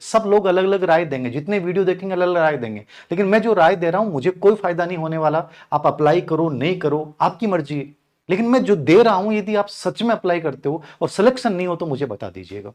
सब लोग अलग अलग राय देंगे, जितने वीडियो देखेंगे अलग अलग राय देंगे, लेकिन मैं जो राय दे रहा हूं मुझे कोई फायदा नहीं होने वाला। आप अप्लाई करो नहीं करो आपकी मर्जी है, लेकिन मैं जो दे रहा हूं यदि आप सच में अप्लाई करते हो और सिलेक्शन नहीं हो तो मुझे बता दीजिएगा।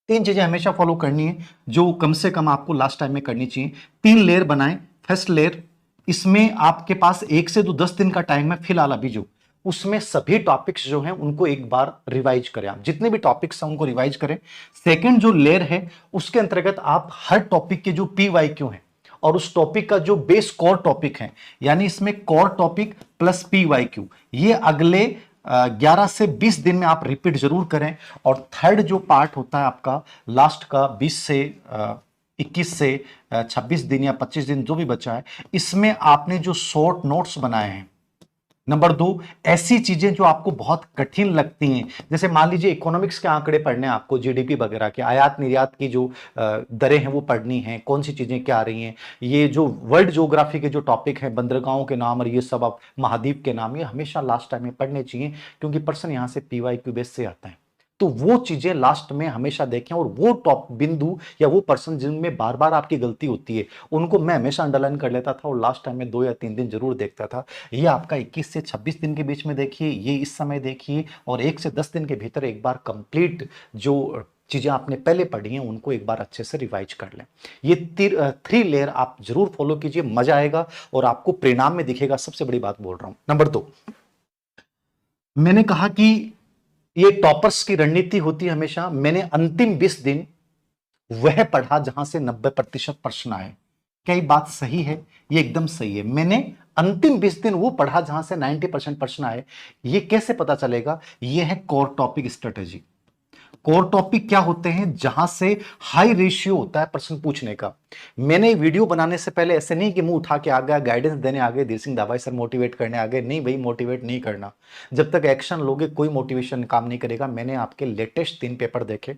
3 चीजें हमेशा फॉलो करनी है जो कम से कम आपको लास्ट टाइम में करनी चाहिए। 3 लेयर बनाएं। फर्स्ट लेयर, इसमें आपके पास 1 से 10 दिन का टाइम है फिलहाल अभी, जो उसमें सभी टॉपिक्स जो हैं उनको एक बार रिवाइज करें, आप जितने भी टॉपिक्स हैं उनको रिवाइज करें। सेकंड जो लेयर है उसके अंतर्गत आप हर टॉपिक के जो पीवाईक्यू हैं और उस टॉपिक का जो बेस कोर टॉपिक है, यानी इसमें कोर टॉपिक प्लस पीवाईक्यू, ये अगले 11 से 20 दिन में आप रिपीट जरूर करें। और थर्ड जो पार्ट होता है आपका लास्ट का 20 से 21 से 26 दिन या 25 दिन जो भी बचा है, इसमें आपने जो शॉर्ट नोट्स बनाए हैं। नंबर 2, ऐसी चीजें जो आपको बहुत कठिन लगती हैं, जैसे मान लीजिए इकोनॉमिक्स के आंकड़े पढ़ने हैं आपको, जीडीपी वगैरह के, आयात निर्यात की जो दरें हैं वो पढ़नी है, कौन सी चीजें क्या आ रही हैं, ये जो वर्ल्ड ज्योग्राफी के जो टॉपिक है, बंदरगाहों के नाम और ये सब, आप महाद्वीप के नाम, ये हमेशा लास्ट टाइम में पढ़ने चाहिए, क्योंकि पर्सन यहां से पीवाईक्यू बेस से आता है। तो वो चीजें लास्ट में हमेशा देखें, और वो टॉप बिंदु या वो पर्सन जिनमें बार बार आपकी गलती होती है उनको मैं हमेशा अंडरलाइन कर लेता था और लास्ट टाइम में 2 या 3 दिन जरूर देखता था। ये आपका 21 से 26 दिन के बीच में देखिए, ये इस समय देखिए, और 1 से 10 दिन के भीतर एक बार कंप्लीट जो चीजें आपने पहले पढ़ी हैं उनको एक बार अच्छे से रिवाइज कर लें। ये 3 लेयर आप जरूर फॉलो कीजिए, मजा आएगा और आपको परिणाम में दिखेगा। सबसे बड़ी बात बोल रहा हूं। नंबर 2, मैंने कहा कि ये टॉपर्स की रणनीति होती है हमेशा, मैंने अंतिम 20 दिन वह पढ़ा जहां से 90% प्रश्न आए। क्या ये बात सही है? ये एकदम सही है। मैंने अंतिम 20 दिन वो पढ़ा जहां से 90% प्रश्न आए। ये कैसे पता चलेगा? ये है core topic strategy. Core topic क्या होते हैं? जहां से हाई रेशियो होता है प्रश्न पूछने का। मैंने वीडियो बनाने से पहले ऐसे नहीं कि मुंह उठा के आ गया, गाइडेंस देने आ गए, धीर सिंह दाभाई सर मोटिवेट करने आ गए। नहीं भाई, मोटिवेट नहीं करना। जब तक एक्शन लोगे कोई मोटिवेशन काम नहीं करेगा। मैंने आपके लेटेस्ट 3 पेपर देखे,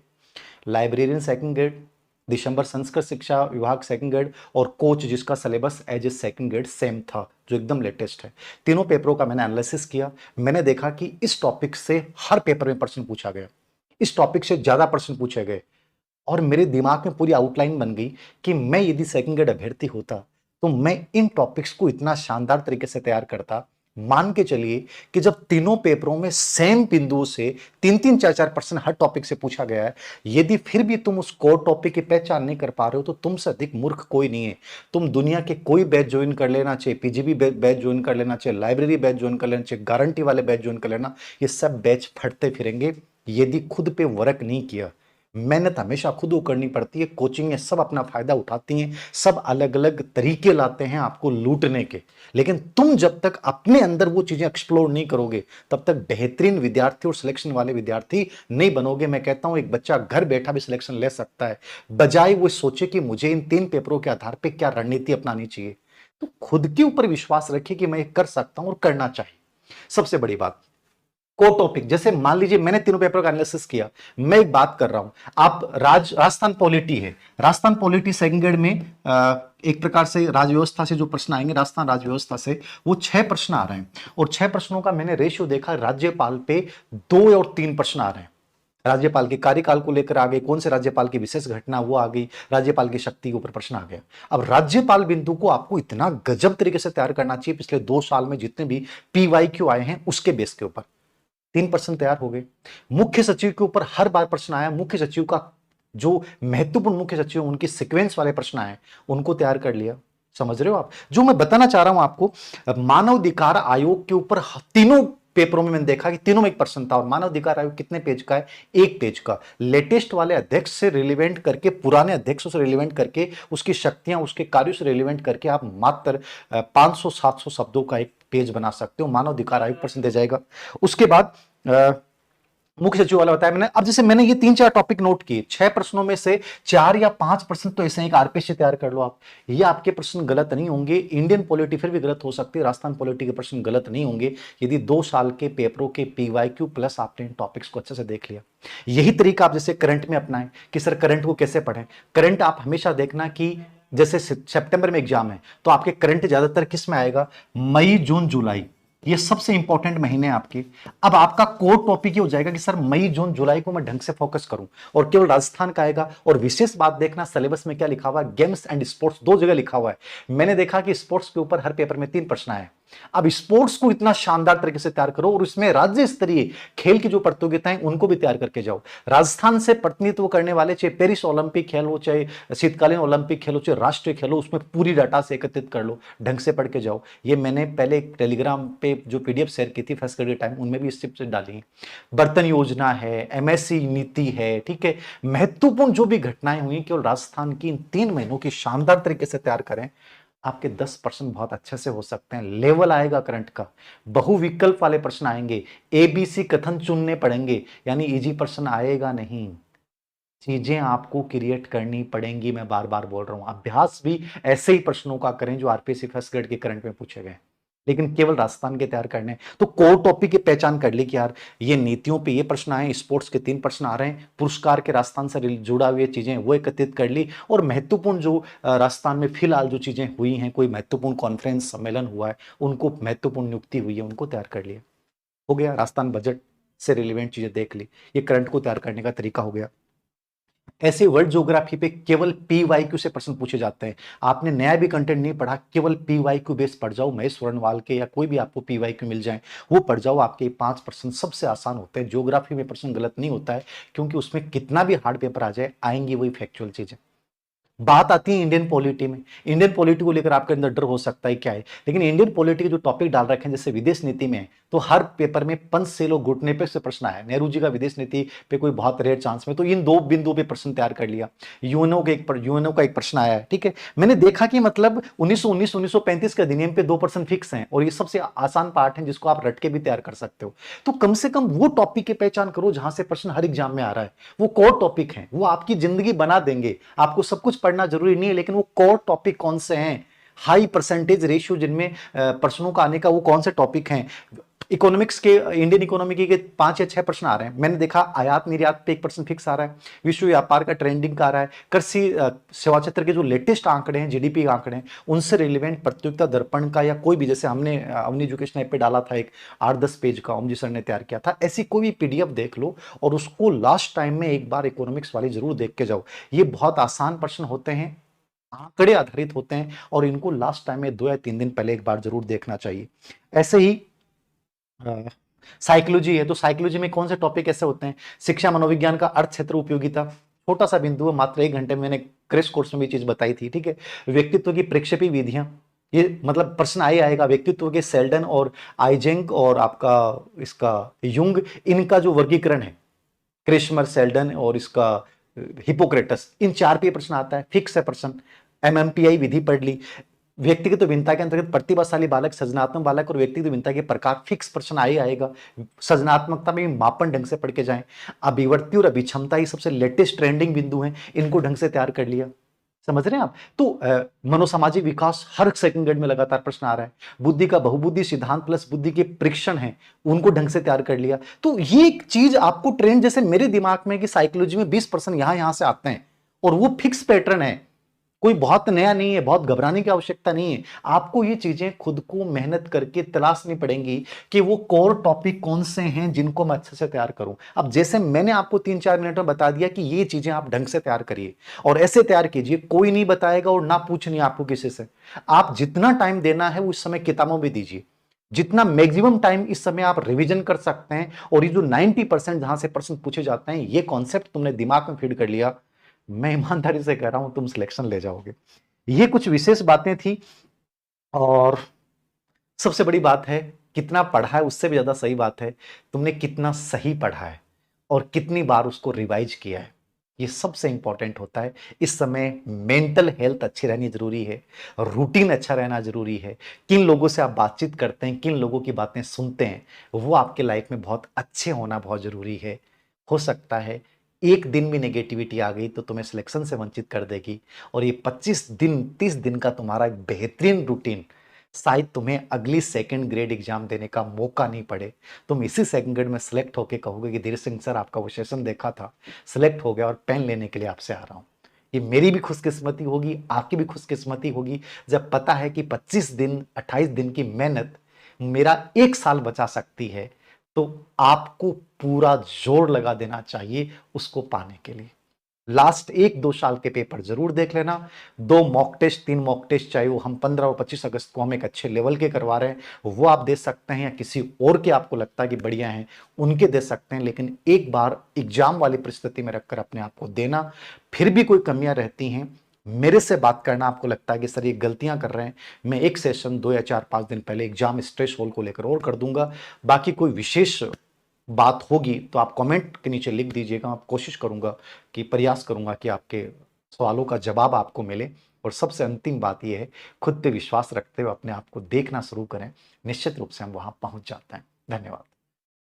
लाइब्रेरियन सेकंड ग्रेड, दिसंबर संस्कृत शिक्षा विभाग सेकंड ग्रेड, और कोच जिसका syllabus as a second grade same था, जो एकदम लेटेस्ट है। तीनों पेपरों का मैंने एनालिसिस किया। मैंने देखा कि इस टॉपिक से हर पेपर में प्रश्न पूछा गया, इस टॉपिक से ज्यादा प्रश्न पूछे गए, और मेरे दिमाग में पूरी आउटलाइन बन गई कि मैं यदि सेकंड ग्रेड अभ्यर्थी होता तो मैं इन टॉपिक्स को इतना शानदार तरीके से तैयार करता। मान के चलिए कि जब तीनों पेपरों में सेम बिंदुओं से 3-3, 4-4 प्रश्न हर टॉपिक से पूछा गया है, यदि फिर भी तुम उस कोर टॉपिक की पहचान नहीं कर पा रहे हो तो तुमसे अधिक मूर्ख कोई नहीं है। तुम दुनिया के कोई बैच ज्वाइन कर लेना, चाहे पीजीबी बैच ज्वाइन कर लेना, चाहे लाइब्रेरी बैच ज्वाइन कर लेना, चाहे गारंटी वाले बैच ज्वाइन कर लेना, ये सब बैच फटते फिरेंगे यदि खुद पे वर्क नहीं किया। मेहनत हमेशा खुद को करनी पड़ती है। कोचिंग में सब अपना फायदा उठाती हैं, सब अलग अलग तरीके लाते हैं आपको लूटने के, लेकिन तुम जब तक अपने अंदर वो चीजें एक्सप्लोर नहीं करोगे तब तक बेहतरीन विद्यार्थी और सिलेक्शन वाले विद्यार्थी नहीं बनोगे। मैं कहता हूं एक बच्चा घर बैठा भी सिलेक्शन ले सकता है, बजाय वो सोचे कि मुझे इन 3 पेपरों के आधार पर क्या रणनीति अपनानी चाहिए। तो खुद के ऊपर विश्वास रखिए कि मैं ये कर सकता हूं और करना चाहिए। सबसे बड़ी बात, को टॉपिक, जैसे मान लीजिए मैंने तीनों पेपर का एनालिसिस किया, मैं एक बात कर रहा हूं, आप राजस्थान पॉलिटी है, राजस्थान पॉलिटी सेकंड ग्रेड में एक प्रकार से राजव्यवस्था से जो प्रश्न आएंगे, राजस्थान राजव्यवस्था से, वो 6 प्रश्न आ रहे हैं, और 6 प्रश्नों का मैंने रेशियो देखा, राज्यपाल पे 2 और 3 प्रश्न आ रहे हैं। राज्यपाल के कार्यकाल को लेकर आ गए, कौन से राज्यपाल की विशेष घटना वो आ गई, राज्यपाल की शक्ति के ऊपर प्रश्न आ गया। अब राज्यपाल बिंदु को आपको इतना गजब तरीके से तैयार करना चाहिए, पिछले 2 साल में जितने भी पीवाईक्यू आए हैं उसके बेस के ऊपर 3 प्रश्न तैयार हो गए। मुख्य सचिव के ऊपर हर बार प्रश्न आया, मुख्य सचिव का जो महत्वपूर्ण मुख्य सचिव उनकी सीक्वेंस वाले प्रश्न आए, उनको तैयार कर लिया। समझ रहे हो आप जो मैं बताना चाह रहा हूं आपको? मानव अधिकार आयोग के ऊपर तीनों पेपरों में मैंने देखा कि तीनों में एक प्रश्न था, और मानव अधिकार आयोग कितने पेज का है? 1 पेज का। लेटेस्ट वाले अध्यक्ष से रिलेवेंट करके, पुराने अध्यक्षों से रिलेवेंट करके, उसकी शक्तियां, उसके कार्यों से रिलेवेंट करके आप मात्र 500-700 शब्दों का एक पेज बना सकते हो। मानव अधिकार आयोग प्रश्न दे जाएगा। उसके बाद मुख्य सचिव वाला बताया मैंने। अब जैसे मैंने ये 3-4 टॉपिक नोट किए, 6 प्रश्नों में से 4 या 5 प्रश्न तो ऐसे एक आरपीएस से तैयार कर लो आप। ये आपके प्रश्न गलत नहीं होंगे। इंडियन पॉलिटी फिर भी गलत हो सकती है, राजस्थान पॉलिटी के प्रश्न गलत नहीं होंगे यदि 2 साल के पेपरों के पीवाईक्यू प्लस आपने इन टॉपिक्स को अच्छे से देख लिया। यही तरीका आप जैसे करंट में अपनाएं कि सर करंट को कैसे पढ़ें। करंट आप हमेशा देखना कि जैसे सितंबर में एग्जाम है तो आपके करंट ज्यादातर किस में आएगा? मई, जून, जुलाई। ये सबसे इंपॉर्टेंट महीने हैं आपके। अब आपका कोर टॉपिक ये हो जाएगा कि सर मई जून जुलाई को मैं ढंग से फोकस करूं और केवल राजस्थान का आएगा। और विशेष बात देखना, सिलेबस में क्या लिखा हुआ है, गेम्स एंड स्पोर्ट्स दो जगह लिखा हुआ है। मैंने देखा कि स्पोर्ट्स के ऊपर हर पेपर में 3 प्रश्न आए। अब स्पोर्ट्स को इतना शानदार तरीके से तैयार करो और इसमें राज्य स्तरीय खेल की जो प्रतियोगिताएं उनको भी तैयार करके जाओ। राजस्थान से प्रतिनिधित्व करने वाले, चाहे पेरिस ओलंपिक खेल हो, चाहे शीतकालीन ओलंपिक खेल हो, चाहे राष्ट्रीय खेल हो, उसमें पूरी डाटा से एकत्रित कर लो, ढंग से पढ़ के जाओ। ये मैंने पहले एक टेलीग्राम पे जो पीडीएफ शेयर की थी फर्स्ट क्रेडिट टाइम, उनमें भी इस टिप्स डाली है। बर्तन योजना है, एमएससी नीति है, ठीक है, महत्वपूर्ण जो भी घटनाएं हुई केवल राजस्थान की इन 3 महीनों की शानदार तरीके से तैयार करें। आपके 10% बहुत अच्छे से हो सकते हैं। लेवल आएगा करंट का, बहुविकल्प वाले प्रश्न आएंगे, एबीसी कथन चुनने पड़ेंगे, यानी इजी प्रश्न आएगा नहीं। चीजें आपको क्रिएट करनी पड़ेंगी। मैं बार बार बोल रहा हूं, अभ्यास भी ऐसे ही प्रश्नों का करें जो आरपीएससी फर्स्ट ग्रेड के करंट में पूछे गए, लेकिन केवल राजस्थान के तैयार करने। तो कोर टॉपिक की पहचान कर ली कि यार ये नीतियों पे ये प्रश्न आए, स्पोर्ट्स के 3 प्रश्न आ रहे हैं, पुरस्कार के राजस्थान से जुड़ा हुई चीजें वो एकत्रित कर ली, और महत्वपूर्ण जो राजस्थान में फिलहाल जो चीजें हुई हैं, कोई महत्वपूर्ण कॉन्फ्रेंस सम्मेलन हुआ है, उनको महत्वपूर्ण नियुक्ति हुई है, उनको तैयार कर लिया। हो गया, राजस्थान बजट से रिलेवेंट चीजें देख ली, ये करंट को तैयार करने का तरीका हो गया। ऐसे वर्ल्ड ज्योग्राफी पे केवल पीवाईक्यू से प्रश्न पूछे जाते हैं। आपने नया भी कंटेंट नहीं पढ़ा, केवल पीवाईक्यू बेस पढ़ जाओ, महेश वर्णवाल के या कोई भी आपको पीवाईक्यू मिल जाए वो पढ़ जाओ। आपके 5% सबसे आसान होते हैं। ज्योग्राफी में प्रश्न गलत नहीं होता है, क्योंकि उसमें कितना भी हार्ड पेपर आ जाए आएंगी वही फैक्चुअल चीजें। बात आती है इंडियन पॉलिटी में। इंडियन पॉलिटी को लेकर आपके अंदर डर हो सकता है क्या है, लेकिन इंडियन पॉलिटी के जो टॉपिक डाल रखे हैं जैसे विदेश नीति में, तो हर पेपर में पंचशील घुटने पे से प्रश्न आया। नेहरू जी का विदेश नीति पे कोई बहुत रेयर चांस में, तो इन 2 बिंदुओं पे प्रश्न तैयार कर लिया। यूएनओ का एक प्रश्न आया है, ठीक है। मैंने देखा कि मतलब 1935 के अधिनियम पे 2% फिक्स हैं, और ये सबसे आसान पार्ट है जिसको आप रट के भी तैयार कर सकते हो। तो कम से कम वो टॉपिक की पहचान करो जहां से प्रश्न हर एग्जाम में आ रहा है। वो कोर टॉपिक है, वो आपकी जिंदगी बना देंगे। आपको सब कुछ पढ़ना जरूरी नहीं है, लेकिन वो कोर टॉपिक कौन से हैं, हाई परसेंटेज रेशियो जिनमें प्रश्नों का आने का, वो कौन से टॉपिक हैं। इकोनॉमिक्स के, इंडियन इकोनॉमी के 5 या 6 प्रश्न आ रहे हैं। मैंने देखा आयात निर्यात पे 1% फिक्स आ रहा है, विश्व व्यापार का ट्रेंडिंग का आ रहा है, कृषि सेवा क्षेत्र के जो लेटेस्ट आंकड़े हैं, जीडीपी आंकड़े हैं, उनसे रिलेवेंट प्रतियोगिता दर्पण का, या कोई भी, जैसे हमने अवनी एजुकेशन ऐप पे डाला था एक 8-10 पेज का, ओम जी सर ने तैयार किया था, ऐसी कोई भी पीडीएफ देख लो और उसको लास्ट टाइम में एक बार इकोनॉमिक्स वाली जरूर देख के जाओ। ये बहुत आसान प्रश्न होते हैं, आंकड़े आधारित होते हैं, और इनको लास्ट टाइम में 2 या 3 दिन पहले एक बार जरूर देखना चाहिए। ऐसे ही साइकोलॉजी है, तो साइकोलॉजी में कौन से टॉपिक ऐसे होते हैं, शिक्षा मनोविज्ञान का अर्थ क्षेत्र उपयोगिता, छोटा सा बिंदु है, मात्र 1 घंटे में मैंने क्रैश कोर्स में भी चीज बताई थी, ठीक है। व्यक्तित्व की प्रक्षेपी विधियां, ये मतलब प्रश्न आएगा, व्यक्तित्व के सेल्डन और आइजेंक और आपका इसका युंग, इनका जो वर्गीकरण है, क्रिश्मर, सेल्डन और इसका हिपोक्रेटस, इन 4 पे प्रश्न आता है, फिक्स है प्रश्न। एमएमपीआई विधि पढ़ ली। व्यक्तिगत भिन्नता के अंतर्गत प्रतिभाशाली बालक, सृजनात्मक बालक और व्यक्तिगत भिन्नता के प्रकार, फिक्स प्रश्न आएगा। सृजनात्मकता में मापन ढंग से पढ़ के जाएं। अभिवर्ती और अभिक्षमता ये सबसे लेटेस्ट ट्रेंडिंग बिंदु हैं, इनको ढंग से तैयार कर लिया। समझ रहे हैं आप। तो मनोसामाजिक विकास हर सेकंड ग्रेड में लगातार प्रश्न आ रहा है। बुद्धि का बहुबुद्धि सिद्धांत प्लस बुद्धि के परीक्षण है, उनको ढंग से तैयार कर लिया। तो ये एक चीज आपको ट्रेंड, जैसे मेरे दिमाग में कि साइकोलॉजी में 20% यहां से आते हैं, और वो फिक्स पैटर्न है, कोई बहुत नया नहीं है, बहुत घबराने की आवश्यकता नहीं है। आपको ये चीजें खुद को मेहनत करके तलाशनी पड़ेंगी कि वो कोर टॉपिक कौन से हैं जिनको मैं अच्छे से तैयार करूं। अब जैसे मैंने आपको 3-4 मिनट में बता दिया कि ये चीजें आप ढंग से तैयार करिए और ऐसे तैयार कीजिए, कोई नहीं बताएगा और ना पूछनी आपको किसी से। आप जितना टाइम देना है उस समय किताबों में दीजिए, जितना मैक्सिमम टाइम इस समय आप रिवीजन कर सकते हैं, और ये जो 90% जहां से प्रश्न पूछे जाते हैं, ये कॉन्सेप्ट तुमने दिमाग में फीड कर लिया, मैं ईमानदारी से कह रहा हूं तुम सिलेक्शन ले जाओगे। ये कुछ विशेष बातें थी, और सबसे बड़ी बात है कितना पढ़ा है, उससे भी ज्यादा सही बात है तुमने कितना सही पढ़ा है और कितनी बार उसको रिवाइज किया है। ये सबसे इंपॉर्टेंट होता है। इस समय मेंटल हेल्थ अच्छी रहनी जरूरी है, रूटीन अच्छा रहना जरूरी है। किन लोगों से आप बातचीत करते हैं, किन लोगों की बातें सुनते हैं, वो आपके लाइफ में बहुत अच्छे होना बहुत जरूरी है। हो सकता है एक दिन भी नेगेटिविटी आ गई तो तुम्हें सिलेक्शन से वंचित कर देगी, और ये 25 दिन 30 दिन का तुम्हारा एक बेहतरीन रूटीन शायद तुम्हें अगली सेकंड ग्रेड एग्जाम देने का मौका नहीं पड़े। तुम इसी सेकंड ग्रेड में सिलेक्ट होके कहोगे कि धीरे सिंह सर आपका वो सेशन देखा था, सिलेक्ट हो गया और पेन लेने के लिए आपसे आ रहा हूं। ये मेरी भी खुशकिस्मती होगी, आपकी भी खुशकिस्मती होगी, जब पता है कि 25 दिन 28 दिन की मेहनत मेरा 1 साल बचा सकती है, तो आपको पूरा जोर लगा देना चाहिए उसको पाने के लिए। लास्ट 1-2 साल के पेपर जरूर देख लेना। 2 मॉक टेस्ट 3 मॉक टेस्ट, चाहे वो हम 15 और 25 अगस्त को हम एक अच्छे लेवल के करवा रहे हैं वो आप दे सकते हैं, या किसी और के आपको लगता है कि बढ़िया हैं उनके दे सकते हैं। लेकिन एक बार एग्जाम वाली परिस्थिति में रखकर अपने आप को देना। फिर भी कोई कमियां रहती हैं, मेरे से बात करना। आपको लगता है कि सर ये गलतियां कर रहे हैं, मैं एक सेशन 2 या 4-5 दिन पहले एग्जाम स्ट्रेस होल को लेकर और कर दूंगा। बाकी कोई विशेष बात होगी तो आप कमेंट के नीचे लिख दीजिएगा। आप कोशिश करूंगा कि प्रयास करूंगा कि आपके सवालों का जवाब आपको मिले। और सबसे अंतिम बात यह है, खुद पे विश्वास रखते हुए अपने आप को देखना शुरू करें, निश्चित रूप से हम वहां पहुंच जाते हैं। धन्यवाद।